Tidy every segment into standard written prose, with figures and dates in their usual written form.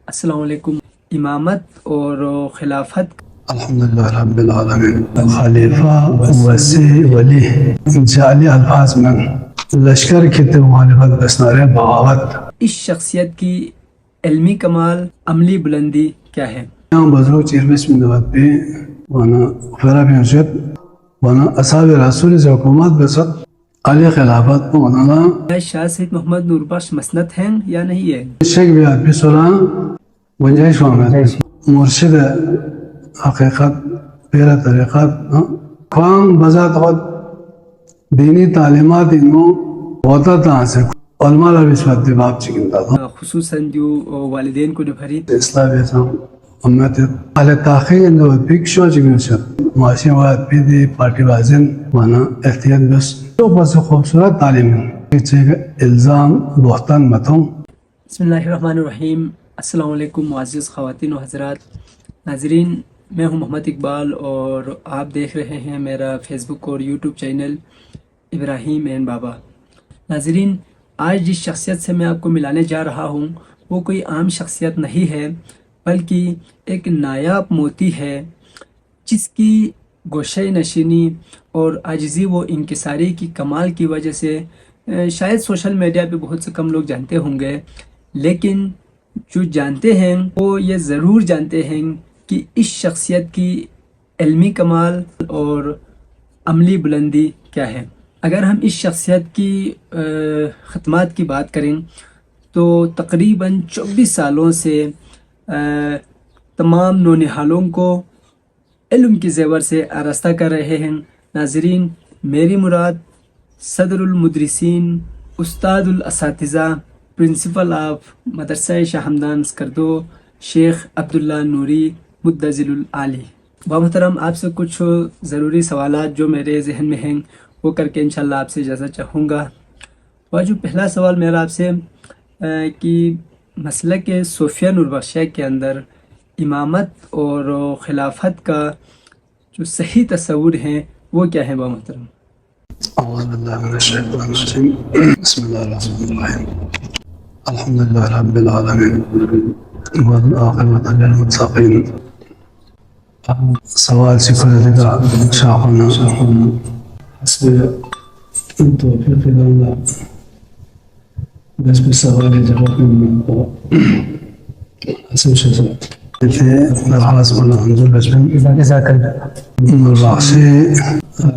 अस्सलाम वालेकुम। इमामत और खिलाफत अल्हम्दुलिल्लाह रब्बिल आलमीन। खलीफा वसी वली जाली अल्फाज में लश्कर की मुखालिफत बसनारे बगावत इस शख्सियत की इल्मी कमाल, अमली बुलंदी क्या है? यहाँ बजरो चीरबिस में दवात पे वाना फरा बिंशत वाना असाब रसूल से हुकूमत बसत अली खिलाफत को वाना क्या शाह सैयद मोहम्मद नूरबख्श मसनद हैं या नहीं है? शेख भी आदमी सोला गुंजाइश वामें मुर्शिद हकीकत पेरा तरीक़त ख्वाम बजात खुद दीनी तालीमात इनो होता था से अलमाला विश्वास दिबाब चिकिंता था खुसूसन जो वालिदैन को नफरी इस्लाम ऐसा उम्मत अल ताख़ीर इंदो पिक्शो चिकिंसा माशी वाद पीदी पार्टी बाज़न वाना एहतियात बस तो बस खूबसूरत तालीम किसी का इल्ज़ाम बहुतान मतों। बिस्मिल्लाहिर्रहमानिर्रहीम। अस्सलाम वालेकुम मुअज़्ज़िज़ ख़वातीन व हज़रात। नाज़रीन, मैं हूं मोहम्मद इकबाल और आप देख रहे हैं मेरा फेसबुक और यूट्यूब चैनल इब्राहिम एन बाबा। नाज़रीन, आज जिस शख्सियत से मैं आपको मिलाने जा रहा हूं वो कोई आम शख्सियत नहीं है, बल्कि एक नायाब मोती है जिसकी गोशे नशीनी और आजिज़ी व इंकिसारी की कमाल की वजह से शायद सोशल मीडिया पे बहुत से कम लोग जानते होंगे, लेकिन जो जानते हैं वो ये ज़रूर जानते हैं कि इस शख्सियत की इल्मी कमाल और अमली बुलंदी क्या है। अगर हम इस शख्सियत की ख़िदमत की बात करें तो तकरीबन 24 सालों से तमाम नौनिहालों को इल्म की ज़ेवर से आरास्ता कर रहे हैं। नाज़रीन, मेरी मुराद सदरुल मुदरिसीन, उस्तादुल असातिज़ा, प्रिंसिपल ऑफ मदरसा शाह हमदान स्कर्दो, शेख अब्दुल्ला नूरी मुद्दज़िलुल आली। बामुहतरम, आपसे कुछ ज़रूरी सवालात जो मेरे जहन में हैं वो करके इंशाल्लाह आपसे इजाज़त चाहूँगा। और जो पहला सवाल मेरा आपसे कि मसलक के सूफिया नूरबख्शिया के अंदर इमामत और खिलाफत का जो सही तस्वुर है वो क्या है बामुहतरम? अल्हम्दुलिल्लाह रब्बिल आलमीन वल आक़िबतु लिल मुत्तक़ीन। सवाल सिखने लगा शाखना हस्ब तौफीक़ अल्लाह बस सवाल जवाब में हसन शज़ा थे नवाज वाला हमज़ बस में नूरबख्शी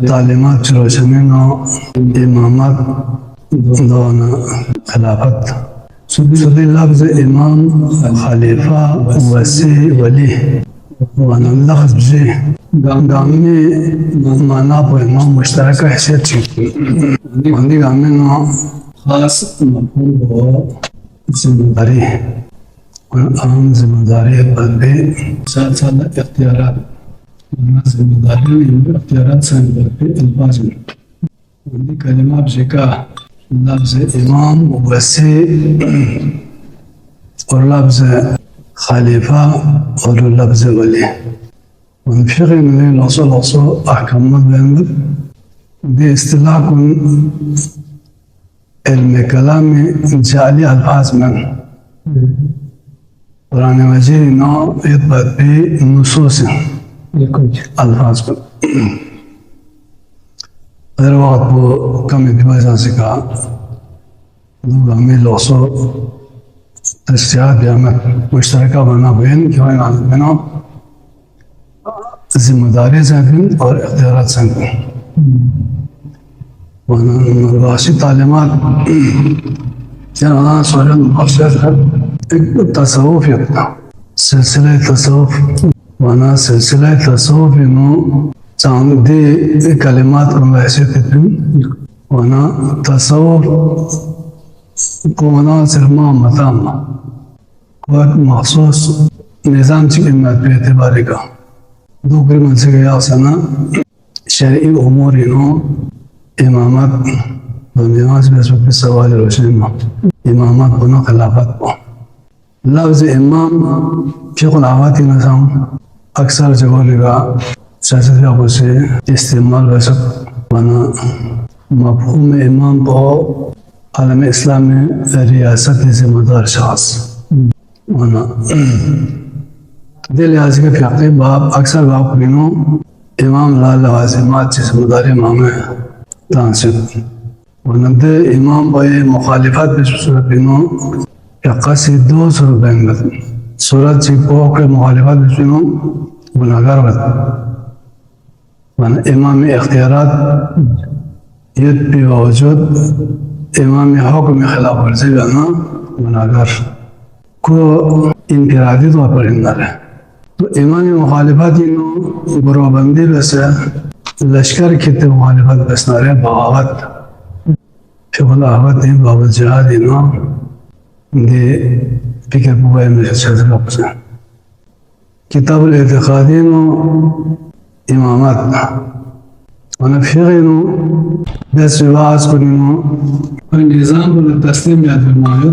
तालीमात रोशनी नो इमामत दोना खिलाफत सुदी लफ्ज़ इमाम खलीफा वसी वली वाना लफ्ज़ जी गामी माना पर इमाम मुश्तरक हैसियत थी वंदी गामी नो खास मफहूम हो जिम्मेदारी और अहम जिम्मेदारी पर भी साथ साथ इख्तियारात जिम्मेदारी इख्तियारात से पे अल्फाज में वंदी कलिमा जिका लफ्ज़ इमाम वसी और लफ्ज़ खलीफा और लफ्ज़ वली ونفرق من الأصل أحكام مذهب دي اصطلاح علم كلام جعلي ألفاظ من قرآن مجيد إنه يثبت بنصوص ألفاظ من غير وقت كم يدبس أسكا دوغا من الأصل تشتيات بيعمل مشتركة بنا بين كمان عن بينهم जिम्मेदारी संगीन और इख्तियारात संगीन वाना नूरबख्शी तालीमात यहाँ सोशल मकसद है एक तसव्वुफ यत्ता सिलसिला तसव्वुफ वाना सिलसिला तसव्वुफ इनो चांदी कलिमात को महसूस करते वाना तसव्वुफ को वाना सिर्मा मताम वक्त मखसूस निज़ाम चिकिन्नत पे एतबारी का दूसरे मंसे गया सना शरई उमूर इनो इमामत दुनिया से बस सवाल रोशनी में इमामत बनो खिलाफत को लफ्ज़ इमाम के खिलाफत की नज़ाम अक्सर जगह लगा सियासत का से इस्तेमाल वैसे बना मफ़हूम इमाम को आलम इस्लाम में रियासत जिम्मेदार शख्स वरना दिल आज के फ़िक़े बाप अक्सर बाप बिनो इमाम ला लवाज़िमात जिस मुदारे मामे तांसिब वरना दे इमाम बाये मुखालिफत पे सूरत बिनो फ़िक़े से 200 बेंगल सूरत जी पोके मुखालिफत पे बिनो गुनाहगार बद वरना इमाम इख्तियारात ये भी बावजूद इमाम हुक्म खिलाफ वर्जी करना गुनाहगार को इनफरादी तौर पर इंदर है। तो इमाम मुखालिफत गुरोबंदी वैसे लश्कर की तो मुखालिफत बस नारे बगावत फिकुल आहवत नहीं बाबत जहाद इनो दे फिक्र बुआई में शज़ का किताब एतक़ादी नो इमामत वना फिक़े बस विवास को निज़ाम को तस्लीम याद फरमाया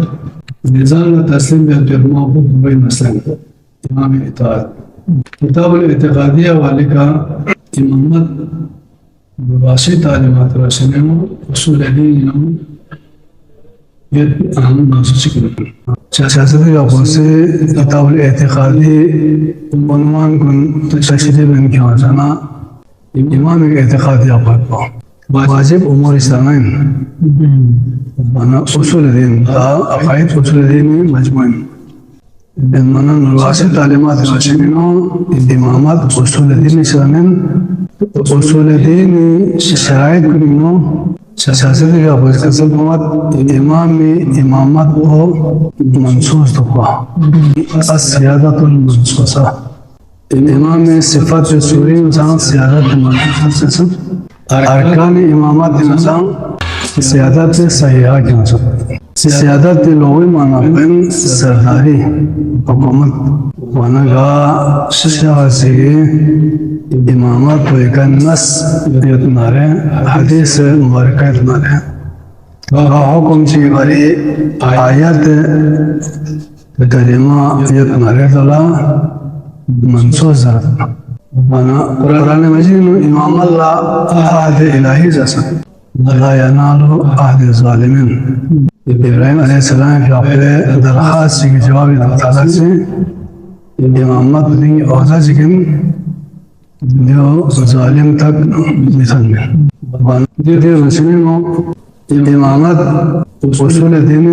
निज़ाम तस्लीम याद फरमाया बुआई मसलन इमाम इताअत किताब एतक़ादिया वाले का इमामत वासी तालीमात रसूल उसूल दीन ये अहम महसूस करते सियासत के अपोज़ से किताब एतक़ादी उन्वान कुन तशरीह बन के वज़ना इमाम एतक़ादी अपोज़ वाजिब उमूर इस्लामीन वना उसूल दीन अक़ाइद उसूल दीन मजमून मना वासी तालीमात रसूल इमामत उसूल दीन इस्लामीन उसूल दीन शराइत कुनो सियासत के अपोज़ का सल्तनत इमाम इमामत को मंसूस दुआ अस्सियादतुल मंसूसा इमाम में सिफत सूरी इंसान सियादत मंसूसा अरकान इमामत इंसान सियादत सहीहा के मतलब सियादत लोगों माना बन सरदारी हुकूमत वनगा शासी इमामत को एक नस इतनारे हदीस मुबारक इतनारे हुक्म ची वाली आयत करीमा इतनारे तला मंसूस जरा वना कुरान मजीद में इमाम अल्लाह अहद इलाही जैसा ला यनालु अहद ज़ालिमीन इब्राहिम अलैहिस्सलाम के अपने दरख्वास्त के जवाब अल्लाह ताला से इमामत नहीं औज़ा जिकिन जो ज़ालिम तक मिसल में दे रसूल को इमामत उसूल दीन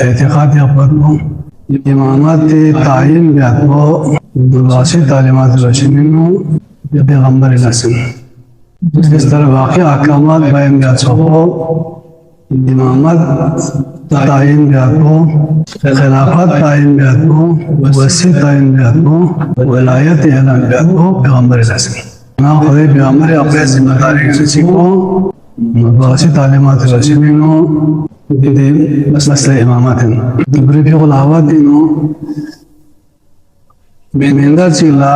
एतक़ाद अक़द को इमामत तायीन बियात को वासी तालीमात रसूल को पैगंबर रसूल इस तरह वाक़ई अहकामात बयान बियात को इमामत तायीन बियात को खिलाफत तायीन बियात को वसी तायीन बियात को वलायत ऐलान बियात को पैगंबर रसूल ना खुदे पैगंबर अपने जिम्मेदारी से को वासी तालीमात रसूल को दे मसला इमामत है दूसरी भी खुलावत दिनो मेंदा चिला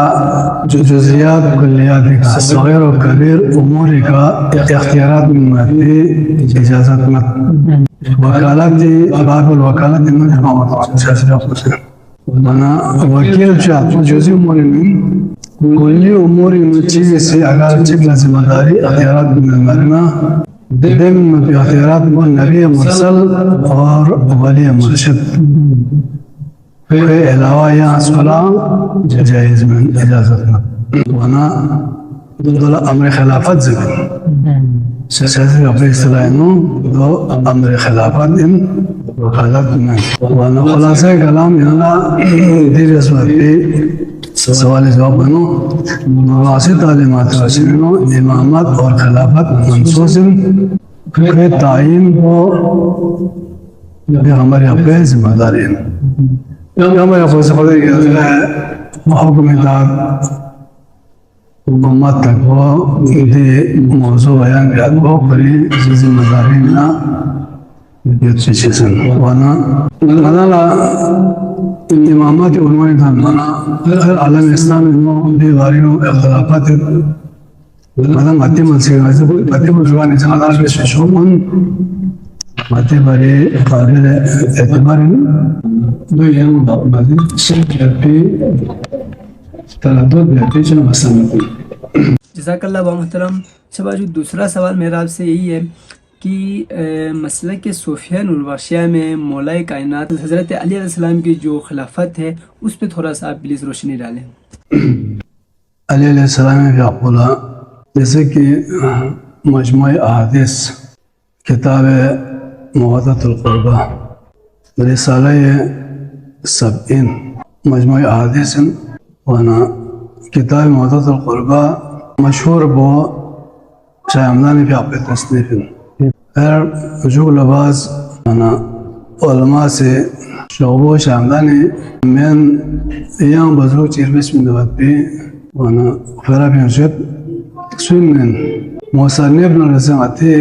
जो जुज़ियात कुल्लियात का सग़ीर और कबीर उमूर का इख्तियारात में मती इजाज़त मत वकालत बाबुल वकालत में इमामत वना वकील चाहते जुज़ी उमूर में कुल्ली उमूर में चीज़ से अगर चिकला जिम्मेदारी इख्तियारात में मरना दिन में इख्तियारात में नबी मुरसल और वली मुर्शिद के अलावा यहाँ सलाम जायज़ में इजाज़त में वना दोला अमर खिलाफत ज़िक्र सियासी अपने इस्लाइनों दो अमर खिलाफत इन वकालत में वना खुलासा कलाम यहाँ दीर इसमें भी सवाल जवाब बनो वासी तालीमात रसूल इमामत और खिलाफत मंसूस के तायीन को हमारे अपने जिम्मेदारी हमारे अपने हुक्म हुकूमत तक वो मौजू बयान किया वो बड़ी जिम्मेदारी ना ये चीज़ वना मनाला इमामत उन्होंने था मना आलम इस्लाम इन्हों दीवारियों इख्तिलाफात मना मध्य मस्जिद मध्य मुसलमान इस्लाम के शोमन मध्य बड़े काबिल एतबार दो यंग मस्जिद से भी तलादो बेहतर चल मसला जज़ाकल्लाह मोहतरम। शबाजू दूसरा सवाल मेरा आपसे यही है कि मसला के सूफियान उलवाशिया में मौला कायनात हज़रत अली अलैहिस्सलाम की जो खिलाफत है उस पर थोड़ा सा आप प्लीज़ रोशनी डालें। अली अलैहिस्सलाम में क्या बोला, जैसे कि मजमूई अहादीस किताब मवद्दतुल क़ुरबा रिसाला सबईन मजमूई अहादीस वना किताब मवद्दतुल क़ुरबा मशहूर बो शायमदानी पे आप तस्नीफ है जो लबास वना उलमा से शोबो शायमदानी मैं यहाँ बजरो चिरबिस में दवात पे वना फरा भी उसे सुनने मुसन्निफ नरसिंहती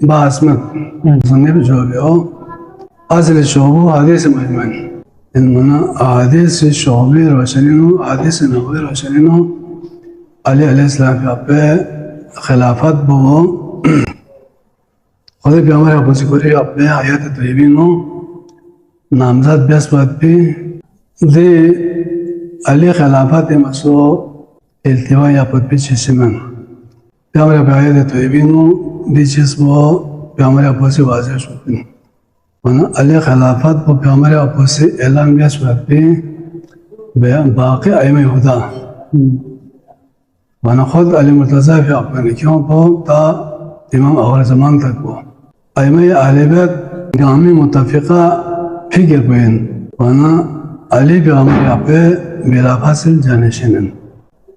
बासमत मुसन्निफ जो भी हो असल शोबो हदीस मजमून इन मना हदीस शोबे रोशनीनो हदीस नबवी रोशनीनो अली अलैहिस्सलाम पे खिलाफत बो खुद भी हमारे अबू सिकुरी अपने हयात तय्यबीनो नामजद बेस बात भी दे अली खिलाफत मसो इल्तिवा या पद भी चिसमन हमारे हयात तय्यबीनो दी चीज वो हमारे अबू से वाज़ेह शुपिन वना अली खिलाफत वो हमारे अबू से ऐलान बेस बात भी बाकी अइमे हुदा वना खुद अली मुर्तज़ा भी अपने क्यों बो ता इमाम अव्वल ज़मान तक बो अइमे अहले बैत गामी मुत्तफ़िक़ा फिक्र बयान वना अली भी हमारे आपे बिला फासिल जानशीन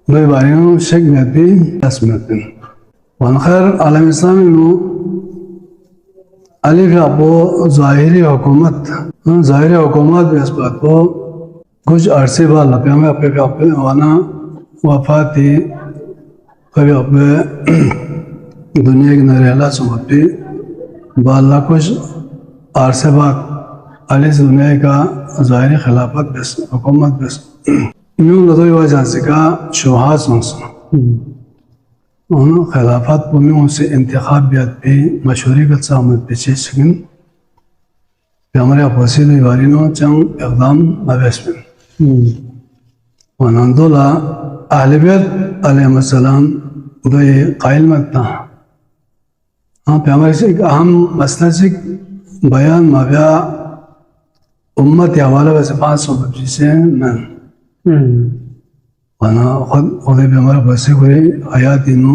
दो बारियों शेख में भी रस्मतन वना खैर आलम इस्लामी नो अली भी आपको ज़ाहिरी हुकूमत भी इस बात को कुछ अरसे बाद लपे हमें अपने वना वफ़ाती कभी अपने दुनिया की नरेला सुमती बाला कुछ अरसे बाद अली से दुनिया का ज़ाहिरी खिलाफत बस हुकूमत बस यूँ लदोई वजह से का शुहास मंसूर उन्होंने खिलाफत पुण्यों से इंतखाब बियत भी मशहूरी का सामने पीछे सकिन हमारे अपोसी दीवारियों चंग इक़दाम अवेस्मिन वनंदोला अहले बैत अलैहिस्सलाम दो कायल मत था हाँ हमारे से एक अहम मसला से बयान माविया उम्मत या वाला वैसे 500 बच्चे से मैं वना खुद भी हमारा बसे हुए हयात इनो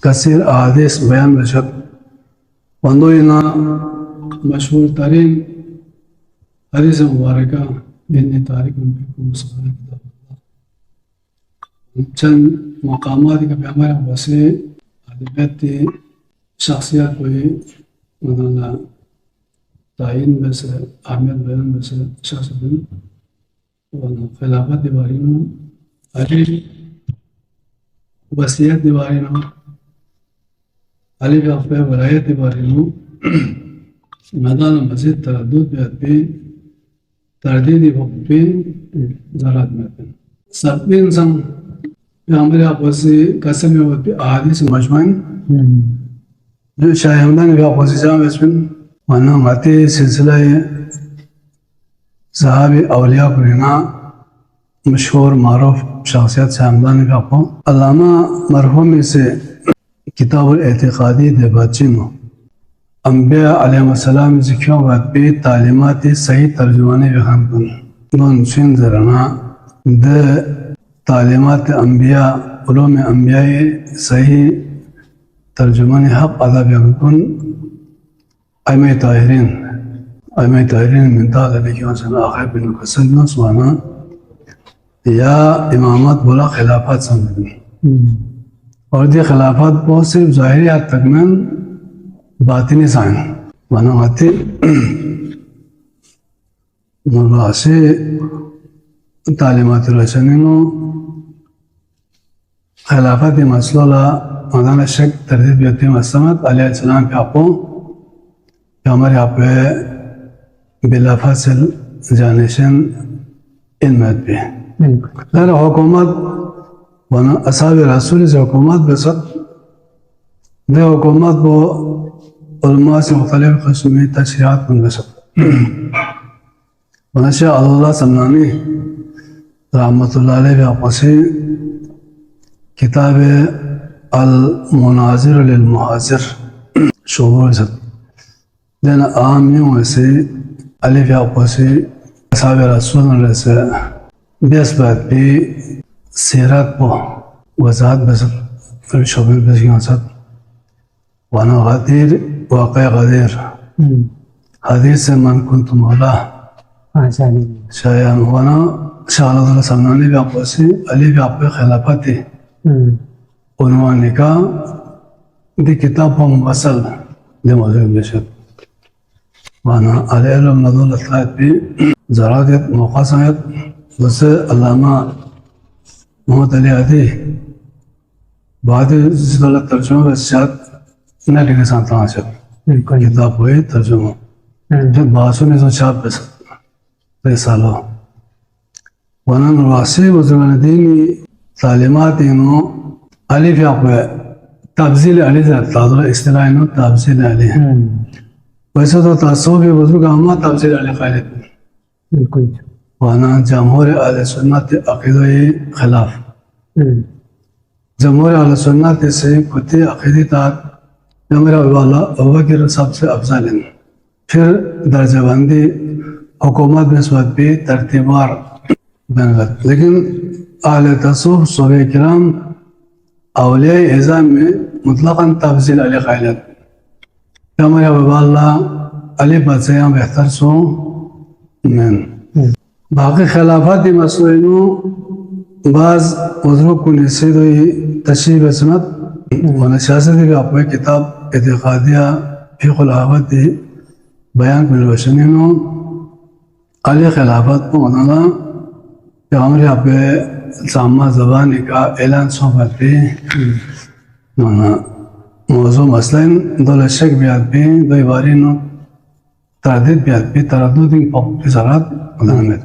कसीर आदेश बयान बशत वंदो इना मशहूर तरीन हदीस मुबारका बिन तारिक चंद मकामात का भी हमारे बसे अदबती शख्सियत कोई मतलब ताइन बस अहमियत बयान बस शख्स बिन खिलाफत दीवारी नो अली वसीयत दीवारी नो अली भी अपने वलायत दीवारी नो मैदान मस्जिद तरद्दुद भी तरदीदी वक्त पे ज़रात में सब इंसान हमारे आपस से कसम में वक्त अहादीस मजमून जो शायमदान भी आपस से जाम इसमें वरना माते सिलसिला सहाबी औलिया कुरिना मशहूर मारूफ शख्सियत शायमदान भी आपको अल्लामा मरहूम से किताबुल एतिक़ादी देबाचिनो अंबिया अलैहिस्सलाम ज़िक्रों बात पे तालीमात सही तर्जुमाने बयान कन दोन सिन ज़राना द तालीमात अंबिया उलूम अंबिया सही तर्जुमाने हक़ अदा बयान कन अइमे ताहिरीन में ताला लेकिन सन आखिर बिन कसर में सुना या इमामत बोला खिलाफत समझनी और ये खिलाफत बहुत सिर्फ ज़ाहिरी हद तक में बातिनी साइन माना आते मुर्बासे तालीमात रसनीनो खिलाफत मसला मदाना शक तरदीद व्यक्ति मसमत अलैहिस्सलाम पे आपो हमारे आप बिला फासिल जानशन इल्मत पे खैर हुकूमत वना असहाब रसूल से हुकूमत बसत दे हुकूमत वो उलमा से मुख्तलिफ क़िस्म तशरीहात मुनबसत वनशा अल्लाह सन्नानी रहमतुल्लाह अलैह आपसे किताब अल मुनाज़िर लिल मुहाज़िर शोभो सत देन आम यूं ऐसे अलिफ या पोसी साबे रसूल रसे बेस बात भी सीरत पो वजात बस शोभो बस यूं सत वाना गदीर वाक़े गदीर हदीस से मन कुंत मौला शायद वाना शाह सलमानी भी आपको से अली भी आपके खिलाफत है उन्होंने कहा दी किताब पर मुसल दे मौजूद बेशक वाना अलैहिम नज़ुल अत्लात भी ज़रात मुक़ासमत वसे अल्लामा मोहम्मद अली आदि बाद जिला तर्जुमा बशात न लिखे सांता है किताब हुई तर्जुमा जब बासु ने तो छाप बस सालो वनन वासी बुजुर्गन दीनी तालीमात इनो अलिफ याक़े तब्ज़ील अली तादुल इस्तिलाह इनो तब्ज़ील अली वैसे तो तासुफ़ के बुजुर्ग अम्मा तब्ज़ील अली ख़ालिद बिल्कुल वना जमहूर अहले सुन्नत अक़ीदे खिलाफ जमहूर अहले सुन्नत से कुत्ते अक़ीदे तक मेरा वाला अबू बकर सबसे अफजल है फिर दर्जाबंदी हुकूमत नस्बत भी तरतीबार बनगत लेकिन अहले तसव्वुफ सहाबा किराम औलिया इज़ाम में मुतलक़न तब्ज़ील अली ख़ालिद मेरा वाला अली बच्चे बेहतर सो मैन बाकी खिलाफत मसलों बाज़ उज़रों को नसीद हुई तशरीह बसमत वन सियासत की अपने किताब एतिक़ादिया फ़िक़्हुल अहवत बयान में रोशनी नो अली खिलाफत को उन्होंने हमारे अपने सामा ज़बानी का ऐलान सोबत भी मौजू मसलन दो लशक बियाद भी दो बारी नो तरदीद बियाद भी तरद्दुद की ज़रात उन्होंने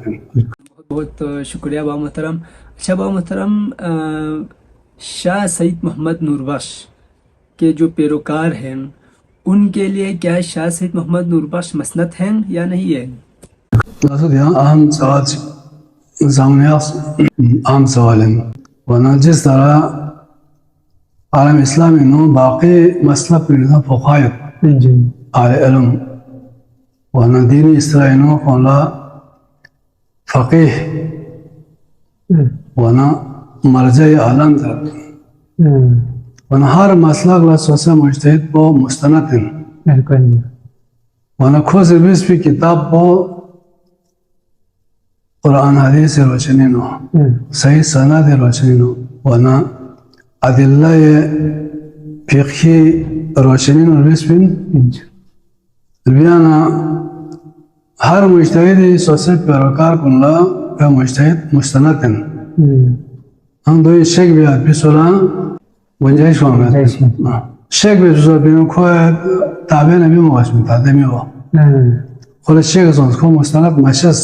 बहुत बहुत शुक्रिया बा मोहतरम। अच्छा बा मोहतरम, शाह सईद मोहम्मद नूरबख्श के जो पैरोकार हैं उनके लिए क्या शाह सईद मोहम्मद नूरबख्श मसनद हैं या नहीं है? यहाँ अहम सवाल आम सवाल है वरना जिस तरह आलम इस्लामी नो बाकी मसलब पर फ़ुक़ायत आले इल्म वरना दीनी इस्लामी नो फ़ला फ़क़ीह वरना मरज़े आलम था वरना हर मसलक ला सोसे मुज्तहिद को मुस्तनद है वरना खुद भी किताब को कुरान हदीस रोशनी नो सही सनद रोशनी नो वरना अदिल्ला फ़िक़ही रोशनी नो बिस्बिन बियाना हर मुज्तहिद सोसे पैरोकार कुल्ला का मुज्तहिद मुस्तनद है हम दो शेख भी आदमी सोला गुंजाइश होंगे शेख भी जो बिनो कोई ताबे नबी मुआशमी तादे में वो खुले शेख सोच को मुस्तनद मशस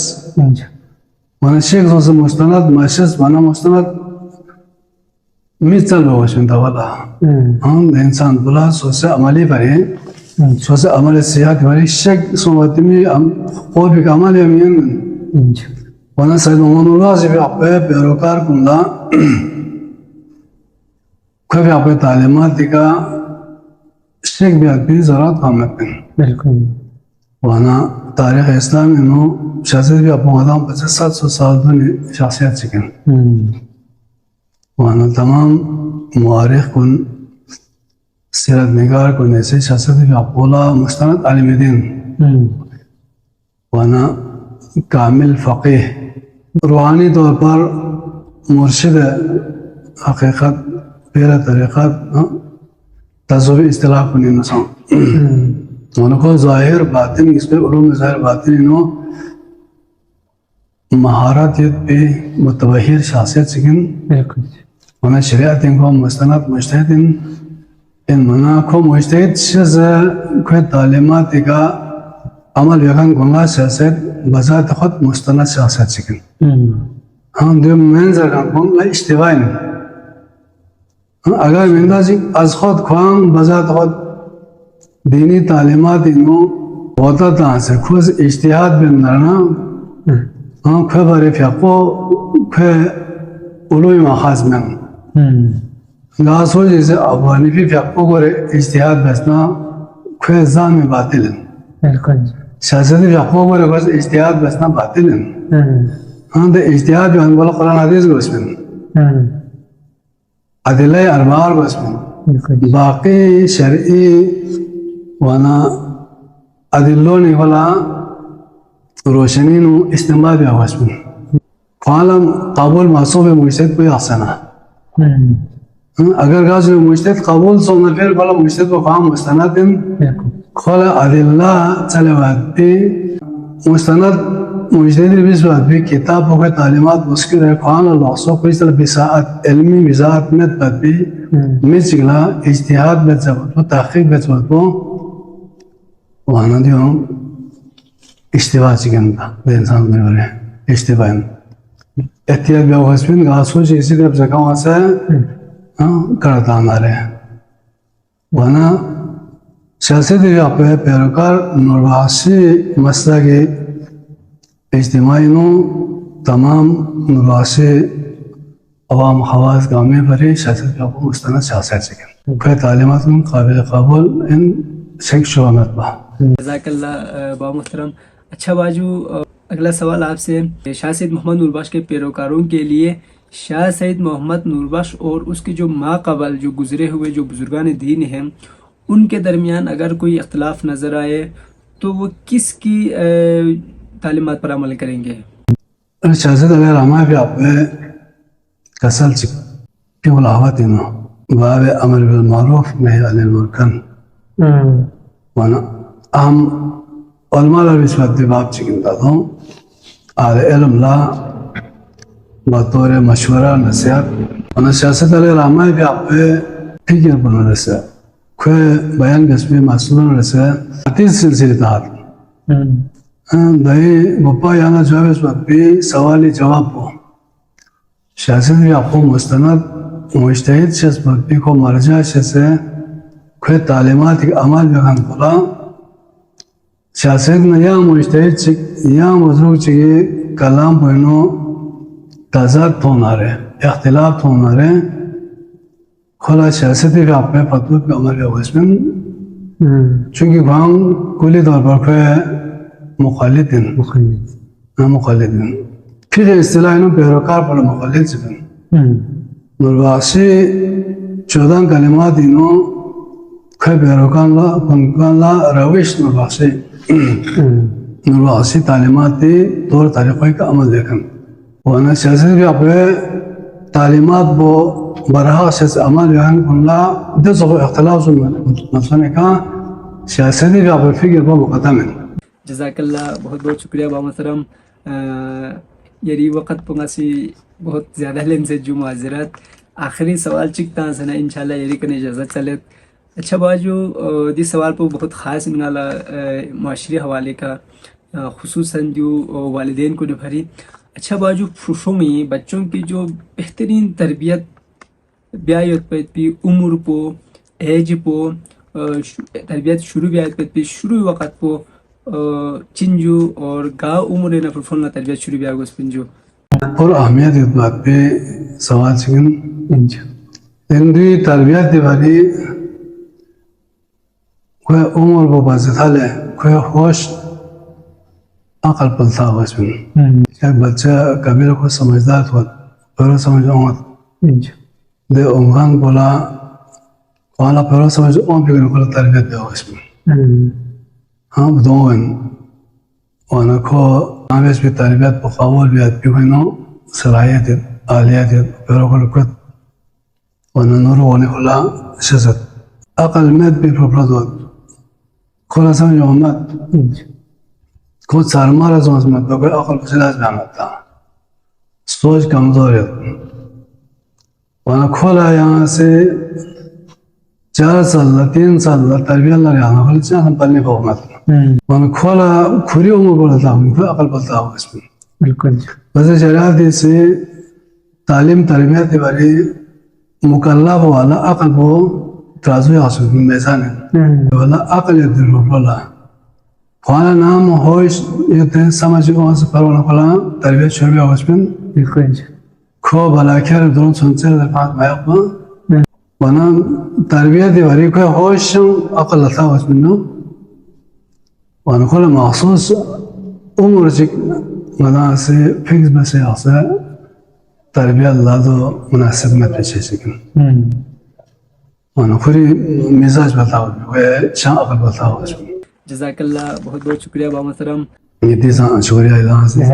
वना शेख सोच मुस्तनद मशस वना मुस्तनद मिसल मुआशमी तावाला हम इंसान बुला सोचे अमली परे सोचे अमल सियात परे शेख सोचते में हम कोई भी अमल यमीन वना सैयद मोहम्मद नूरबख्श भी अपने पैरोकार कुंडा कोई भी अपने तालीमात दिखा शेख भी आदमी ज़रात काम करते हैं बिल्कुल वना तारीख़ इस्लाम में नो शासित भी अपने आदम 500-700 साल दुनी शासियत चिकन वना तमाम मुआरिख़ कुन सीरत निगार कुन ऐसे शासित भी अपोला मुस्तनद आलिम दीन वना कामिल फ़क़ीह रूहानी तौर पर मुर्शिद हकीकत पेरा तरीक़त तज़ुबी इस्तिलाह को नहीं नसां उनको ज़ाहिर बातिन इस पे उलूम ज़ाहिर बातिन नो महारत पे मुतवहिर शासियत सिकन उन्हें शरीयत इनको मुस्तनद मुज्तहिद इन मना को मुज्तहिद शिज़ कोई तालीमात का अमल यकन गुंगा शासियत बजात खुद मुस्तनद शासियत सिकन हम दो मंजर का गुंगा इस्तिवाइन अगर मिंदाजी आज खुद ख्वांग बजात खुद दीनी तालीमात इनो होता था से खुद इज्तिहाद बिन नरना हम खबरे फ़िक़ो ख उलूम मखाज़ में गासो जैसे अबू हनीफ़ी फ़िक़ो को इज्तिहाद बसना कोई जान में बातिल बिल्कुल सियासत भी आपको बोले बस इज्तिहाद बस ना बातिल हाँ तो इज्तिहाद जो अनबल कुरान हदीस बस में अदिले अरबार बस में बिल्कुल बाकी शरई वाना अदिलों ने वाला रोशनी नु इस्तेमाल भी आवाज में ख्वालम काबुल मासूम मुजतहिद कोई आसना अगर गाज मुजतहिद काबुल सो न फिर वाला मुजतहिद को फाहम मुस्तनद बिल्कुल ख्वाला अदिल्ला चले वादी मुस्तनद मुजतहिद भी भी किताब हो गए तालीमात मुस्किल है ख्वाला लौसो कोई तरह बिसाअत इल्मी बिसाअत में भी मिसला इज्तिहाद में जबत वो तहकीक में जबत वो वहाँ दियो इस्तिवा चिकनता इंसान में वाले इस्तिवा एहतियात भी हस्बिन गासो जैसे जब जगह वहाँ से करता आ रहे हैं वरना सियासत आप पैरोकार नवासी मसला के इज्तिमाई नो तमाम नवासी अवाम खवास गामे भरे सियासत भी आपको मुस्तनद सियासत चिकन कोई तालीमात में काबिल कबूल इन शेख शुआमत बा जज़ाकल्लाह बा मुहतरम। अच्छा बाजू अगला सवाल आपसे शाह सैयद मोहम्मद नूरबख्श के पैरोकारों के लिए शाह सैयद मोहम्मद नूरबख्श और उसके जो माक़बल जो गुजरे हुए जो बुजुर्गान दीन हैं उनके दरमियान अगर कोई इख्तलाफ नज़र आए तो वो किसकी तालीमात पर अमल करेंगे? शाहज़द अगर हमारे भी आप कसल के बुलावत इन बाब अमर बिल मारूफ नही अनिल मुनकर वना हम उलमा विस्मत बाप चिकनता तो आल इल्म ला बतौर मशवरा नसीहत वना सियासत अगर हमारे भी आप फिक्र बना रहे कोई बयान गस्मी मासूम रहे अतीत सिलसिले तहत दही बप्पा याना जवाब इस बात भी सवाली जवाब हो सियासत भी आपको मुस्तनद मुजतहिद शख्स भी को मरजा से कोई तालीमात के अमल बयान बोला सियासत में या मुजतहिद या मजरूक चाहिए कलाम बहनों तजाद होना रहे इख्तिलाफ होना रहे खुला सियासत भी आप में फतवा पे अमल वस्मिन चूँकि वहाँ कुली तौर पर कोई मुखालिदिन फिर इस्तिलाह इन्हों पैरोकार पर मुखालिद जिबन नूरबख्शी 14 कलिमात इन्हों कोई पैरोकार ला रविश नूरबख्शी तालीमात दी तौर तरीक़ों का अमल देखन वरना सियासत भी आप तालीमात वो बरहा से अमल बयान कुल्ला दस इख्तिलाफ मसले का सियासत भी आप फिक्र को मुकदम है। जज़ाकल्लाह बहुत बहुत शुक्रिया बा मोहतरम। यरी वक़्त पंगासी बहुत ज़्यादा लेन से जो माजरत आखिरी सवाल चिकता सना इंशाल्लाह यरी कने इजाज़त चले। अच्छा बाजू दी सवाल पर बहुत ख़ास इनगाला माशरी हवाले का खुसूसन जो वालिदैन को भरी। अच्छा बाजू फुशों में बच्चों की जो बेहतरीन तरबियत ब्यायत पे उम्र पो एज पो तरबियत शुरू ब्यायत पे शुरू वक़्त पो चिंजू और गाँव उम्र न फुलफुलना तरबियत शुरू ब्याह पिंजू और अहमियत इस बात पे सवाल चिकन इंदी तरबियत दिवाली कोई उम्र वो बाज़ाल है कोई होश अकल पलता हुआ इसमें एक बच्चा कबीर को समझदार हुआ पहले समझाऊंगा दे उम्रान बोला वाला पहले समझाऊं भी करने को तरबियत दे इसमें हाँ बताऊं वाना को आवेश भी तरबियत पकावल भी आती हुई नो सलाहियत आलियत पहले को लुकत वाना नूर वाने खुला शज़त अकल में भी प्रॉब्लम हुआ खुला समझाऊं मत खुद सारमारा समझ मत बगैर अकल को सिलाज बनाता सोच कमजोर है वहाँ खोला यहाँ से 4 साल 3 साल तरबियत लगे आना खोला 4 साल पढ़ने को मत वहाँ खोला खुरी उम्र बोलता हूँ फिर अकल बोलता हूँ इसमें बिल्कुल वैसे शरीयत से तालीम तरबियत के बारे मुकल्लफ वाला अकल को तराजू हासिल मैदान है वाला अकल ये दिल बोला खाना नाम होश ये समझ को से परवाना खोला तरबियत शुरू हुआ उसमें बिल्कुल खो भला क्या दोनों सुनते हैं पांच मायक में वना तरबियत दीवारी को होश अकल था उसमें नो وانا كل مخصوص امورك مدان سے فکس بس ہے تربیت لازو مناسب میں پیچھے سکن وانا کوئی مزاج بتاؤ وہ شان عقل بتاؤ جزاک اللہ بہت بہت شکریہ با محترم یہ سان شکریہ اللہ سے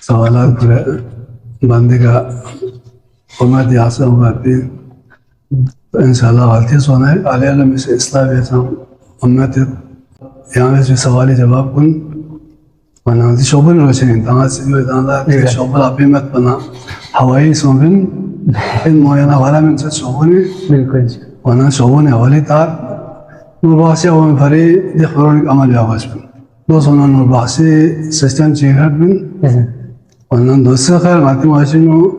سوالات پر بندے کا امت یاسر ہوا بھی انشاءاللہ غلطی سونا ہے علیہ علم سے اصلاح بیتا امت یہاں سے سوالی جواب کن وانا دي شغل روشين تناسي وانا شغل عبيمت بنا حوالي سوبن الموينا ولا من شغلني وانا شغلني حوالي تار نورباسي او فري يخبرونك عمل يا واش دو سونا نورباسي سيستم جيرات من وانا دوسر خير ماتي ماشينو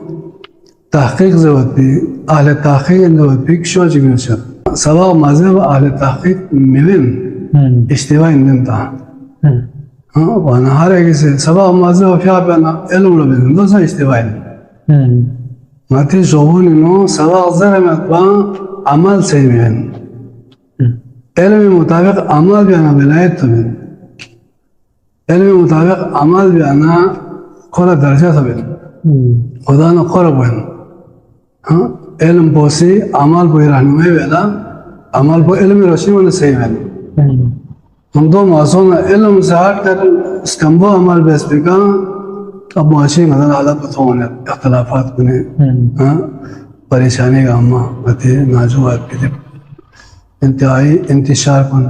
تحقيق زود بي اهل التحقيق زود بي شو جيبين شر سواء مذهب اهل التحقيق مين اشتباه انت وانا هر ایک سے سبا مازه و فیا بنا علم لو بدون دو سا استوائل ماتي شغوني نو سبا زرمت با عمل سيمين علم مطابق عمل بيانا بلايت تبين علم مطابق عمل بيانا قرى درجة تبين خدانا قرى بين علم بوسي عمل بو رهنمائي بيلا عمل بو علم رشي وانا سيمين हम दो मासूम इल्म से हट कर इस्कम्बो अमल बेस बिका अब माशी मदन आला पता होने इख्तलाफात बने परेशानी का अम्मा मते नाजुक के इंतहाई इंतशार कन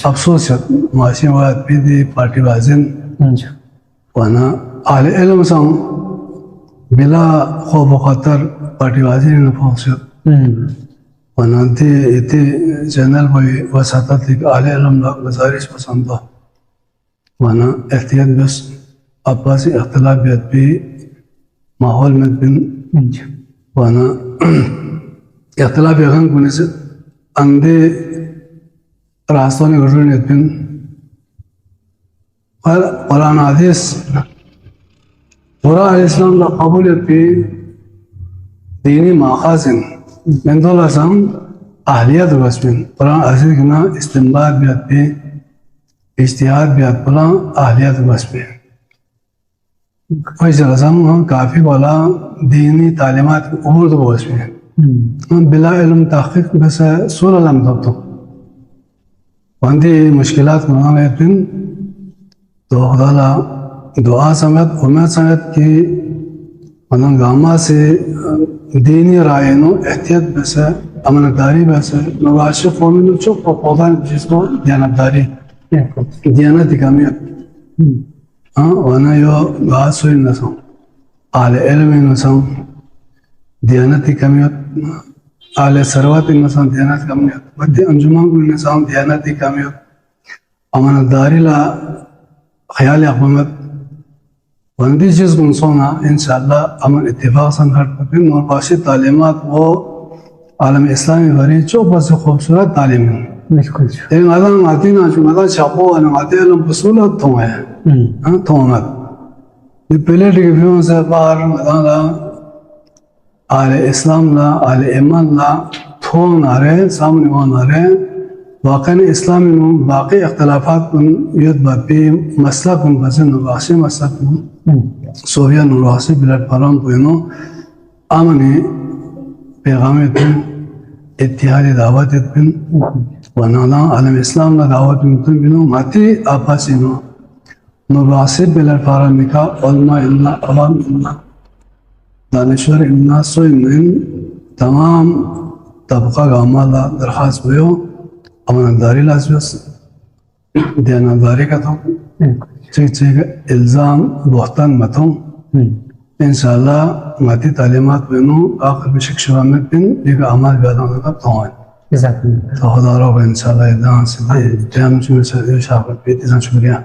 अफसोस माशी वाद भी पार्टी बाजिन वाना आले इल्म से बिला खौफ खतर पार्टी बाजिन ने फौसियत ونانتي इतने चैनल पर वसातत लिख आले अलम लोग गुजारिश पसंद हो वाना एहतियात बस आपसी इख्तिलाफियत भी माहौल में बिन वाना इख्तिलाफियत हम कुछ अंधे रास्तों ने गुजरने बिन और कुरान हदीस कुरान इस्लाम ला कबूलियत भी दीनी माखाजिन من دول أسام أهليات الوسبين قرآن أسير كنا استنباط بيات بي اجتهاد بيات قرآن أهليات الوسبين ويش الأسام هم كافي ولا ديني تعليمات أمور دو وسبين هم بلا علم تحقيق بس سورة لم تبطو وعندي مشكلات مهمة يبين دو خدالا دعا سمت أمت سمت كي مدن غاما سے دینی رائنو احتیاط بس امانتداری بس نواشی قومی چوب پودان جس کو دیانتداری دیانت کمیت وانا یو غاسوی نسام آل علم نسام دیانت کمیت آل ثروت نسام دیانت کمیت بدی انجمن کو نسام دیانت کمیت امانتداری لا خیال اقامت وندی چیز کو سونا انشاءاللہ امن اتفاق سے گھر پر نورباشی تعلیمات وہ عالم اسلامی بری چوب سے خوبصورت تعلیم ہے بالکل لیکن آدم آتی نا جو مدد شاپو آدم آتی علم بصولت تو ہے تومت یہ پہلے ڈگریوں سے باہر مدد آل اسلام لا آل ایمان لا تھون آ رہے سامنے مان آ رہے واقعی اسلامی میں باقی اختلافات کن یود باپی مسئلہ کن بس نورباشی مسئلہ کن صوفیہ نورباشی بلاد پرام پوینو آمنی پیغامی تن اتحادی دعوت تن ونالا عالم اسلام لا دعوت تن بینو ماتی آپاسی نو نورباشی بلاد پرامی کا علماء اللہ عوام اللہ دانشور اللہ سوئی من تمام طبقہ گامالا درخواست ہوئیو امانتداری لازم دیانتداری کا تو چیک الزام بہتان متوں انشاءاللہ ماتی تعلیمات بینو آخر بشک شوامت بین لیکن عمال بیادان کا توان تو خدا رو انشاءاللہ ادان سے جام چون سے شاکر بیتی شکریہ